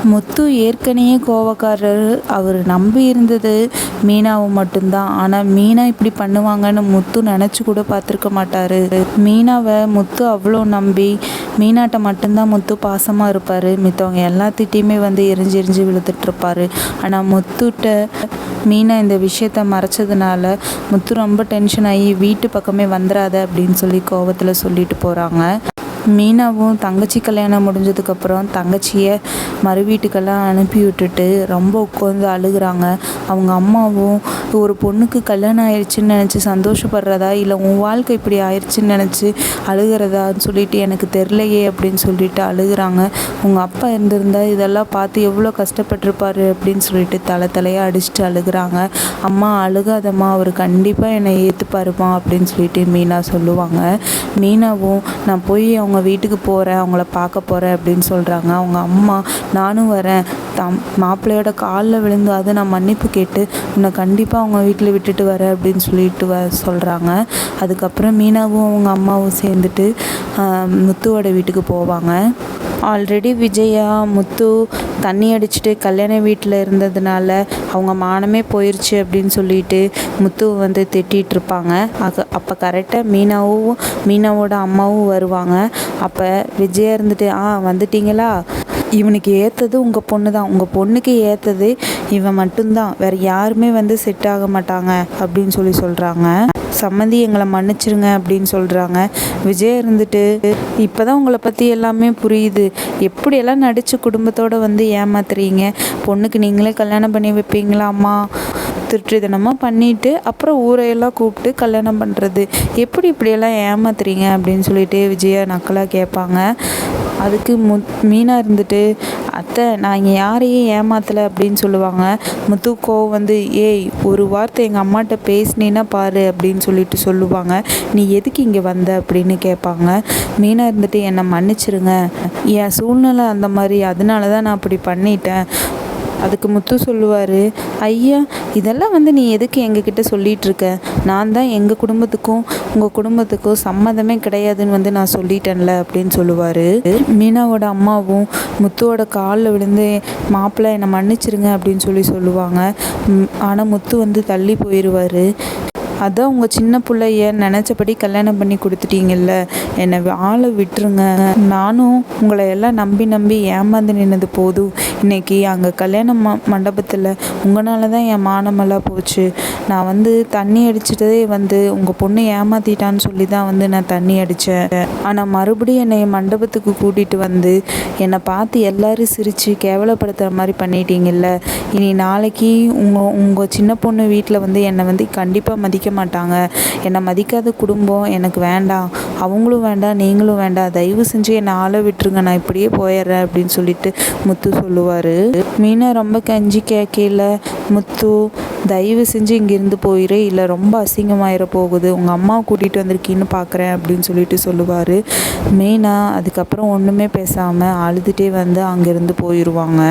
முத்து ஏற்கனவே கோவக்காரர். அவர் நம்பி இருந்தது மீனாவை மட்டும்தான். ஆனால் மீனா இப்படி பண்ணுவாங்கன்னு முத்து நினச்சி கூட பார்த்துருக்க மாட்டார். மீனாவை முத்து அவ்வளோ நம்பி மீனாட்ட மட்டும்தான் முத்து பாசமாக இருப்பார். மித்தவங்க எல்லாத்திட்டையுமே எரிஞ்சு எரிஞ்சு விழுத்துட்ருப்பார். ஆனால் முத்துட்ட மீனா இந்த விஷயத்த மறைச்சதுனால முத்து ரொம்ப டென்ஷன் ஆகி வீட்டு பக்கமே வந்துடாத அப்படின்னு சொல்லி கோவத்தில் சொல்லிட்டு போகிறாங்க. மீனாவும் தங்கச்சி கல்யாணம் முடிஞ்சதுக்கப்புறம் தங்கச்சியை மறு வீட்டுக்கெல்லாம் அனுப்பி விட்டுட்டு ரொம்ப உட்காந்து அழுகுறாங்க. அவங்க அம்மாவும் ஒரு பொண்ணுக்கு கல்யாணம் ஆயிடுச்சுன்னு நினச்சி சந்தோஷப்படுறதா இல்லை உன் வாழ்க்கை இப்படி ஆயிடுச்சுன்னு நினச்சி அழுகிறதான்னு சொல்லிட்டு எனக்கு தெரிலையே அப்படின்னு சொல்லிட்டு அழுகுறாங்க. உங்கள் அப்பா இருந்திருந்தா இதெல்லாம் பார்த்து எவ்வளோ கஷ்டப்பட்டிருப்பாரு அப்படின்னு சொல்லிட்டு தலையாக அடிச்சுட்டு அழுகுறாங்க. அம்மா அழுகாதம்மா, அவர் கண்டிப்பாக என்னை ஏற்றுப்பாருமா அப்படின்னு சொல்லிட்டு மீனா சொல்லுவாங்க. மீனாவும் நான் போய் அவங்க வீட்டுக்கு போகிறேன், அவங்கள பார்க்க போகிறேன் அப்படின்னு சொல்கிறாங்க. அவங்க அம்மா நானும் வரேன், மாப்பிள்ளையோட காலில் விழுந்து அதை நான் மன்னிப்பு கேட்டு உன்னை கண்டிப்பாக அவங்க வீட்டில் விட்டுட்டு வரேன் அப்படின்னு சொல்லிட்டு சொல்கிறாங்க. அதுக்கப்புறம் மீனாவும் அவங்க அம்மாவும் சேர்ந்துட்டு முத்துவோட வீட்டுக்கு போவாங்க. ஆல்ரெடி விஜயா முத்து தண்ணி அடிச்சுட்டு கல்யாண வீட்டில் இருந்ததுனால அவங்க மானமே போயிடுச்சு அப்படின்னு சொல்லிட்டு முத்துவை திட்டிகிட்டு இருப்பாங்க. அப்போ கரெக்டாக மீனாவோட அம்மாவும் வருவாங்க. அப்போ விஜயா இருந்துட்டு வந்துட்டீங்களா, இவனுக்கு ஏற்றது உங்கள் பொண்ணு தான், உங்கள் பொண்ணுக்கு ஏற்றது இவன் மட்டும்தான், வேறு யாருமே செட் ஆக மாட்டாங்க அப்படின்னு சொல்கிறாங்க. சம்மந்தி எங்களை மன்னிச்சிருங்க அப்படின்னு சொல்கிறாங்க. விஜய் இருந்துட்டு இப்போ தான் உங்களை பற்றி எல்லாமே புரியுது, எப்படியெல்லாம் நடித்து குடும்பத்தோடு ஏமாத்துறீங்க, பொண்ணுக்கு நீங்களே கல்யாணம் பண்ணி வைப்பீங்களா அம்மா, திருட்டுத்தனமாக பண்ணிவிட்டு அப்புறம் ஊரையெல்லாம் கூப்பிட்டு கல்யாணம் பண்ணுறது, எப்படி இப்படியெல்லாம் ஏமாத்துறீங்க அப்படின்னு சொல்லிட்டு விஜயா நக்கலாக கேட்பாங்க. அதுக்கு மீனா இருந்துட்டு அத்தை நான் இங்கே யாரையும் ஏமாத்தலை அப்படின்னு சொல்லுவாங்க. முத்துக்கோ ஏய் ஒரு வார்த்தை எங்கள் அம்மாட்ட பேசினேன்னா பாரு அப்படின்னு சொல்லிட்டு சொல்லுவாங்க. நீ எதுக்கு இங்கே வந்த அப்படின்னு கேட்பாங்க. மீனா இருந்துட்டு என்னை மன்னிச்சிருங்க, என் சூழ்நிலை அந்த மாதிரி, அதனால தான் நான் அப்படி பண்ணிட்டேன். அதுக்கு முத்து சொல்லுவார், ஐயா இதெல்லாம் நீ எதுக்கு எங்ககிட்ட சொல்லிகிட்ருக்க, நான் தான் எங்கள் குடும்பத்துக்கும் உங்கள் குடும்பத்துக்கும் சம்மதமே கிடையாதுன்னு நான் சொல்லிட்டேன்ல அப்படின்னு சொல்லுவார். மீனாவோட அம்மாவும் முத்துவோட காலில் விழுந்து மாப்பிள்ளை என்னை மன்னிச்சிருங்க அப்படின்னு சொல்லுவாங்க. ஆனால் முத்து தள்ளி போயிடுவார். அதான் உங்கள் சின்ன பிள்ளைய நினச்சபடி கல்யாணம் பண்ணி கொடுத்துட்டீங்கல்ல, என்னை ஆளை விட்டுருங்க, நானும் உங்களை எல்லாம் நம்பி ஏமாந்து நின்னது போதும், இன்றைக்கி அங்கே கல்யாண மண்டபத்தில் உங்களால தான் என் மானமெல்லாம் போச்சு, நான் தண்ணி அடிச்சிட்டதே உங்கள் பொண்ணு ஏமாற்றிட்டான்னு சொல்லி தான் நான் தண்ணி அடித்தேன், ஆனால் மறுபடியும் என்னை மண்டபத்துக்கு கூட்டிகிட்டு என்னை பார்த்து எல்லோரும் சிரித்து கேவலப்படுத்துகிற மாதிரி பண்ணிட்டீங்கல்ல, இனி நாளைக்கு உங்கள் சின்ன பொண்ணு வீட்டில் என்னை கண்டிப்பாக மதிக்க மாட்டாங்க, என்னை மதிக்காத குடும்பம் எனக்கு வேண்டாம், அவங்களும் வேண்டாம் நீங்களும் வேண்டாம், தயவு செஞ்சு என்னை ஆள விட்டுருங்க, நான் இப்படியே போயிடுறேன் அப்படின்னு சொல்லிட்டு முத்து சொல்லுவார். மீனா ரொம்ப கஞ்சி கேட்கல, முத்து தயவு செஞ்சு இங்கேருந்து போயிரு, இல்லை ரொம்ப அசிங்கமாயிட போகுது, உங்கள் அம்மாவை கூட்டிகிட்டு வந்திருக்கீன்னு பார்க்குறேன் அப்படின்னு சொல்லிட்டு சொல்லுவார். மீனா அதுக்கப்புறம் ஒன்றுமே பேசாமல் அழுதுகிட்டே அங்கேருந்து போயிடுவாங்க.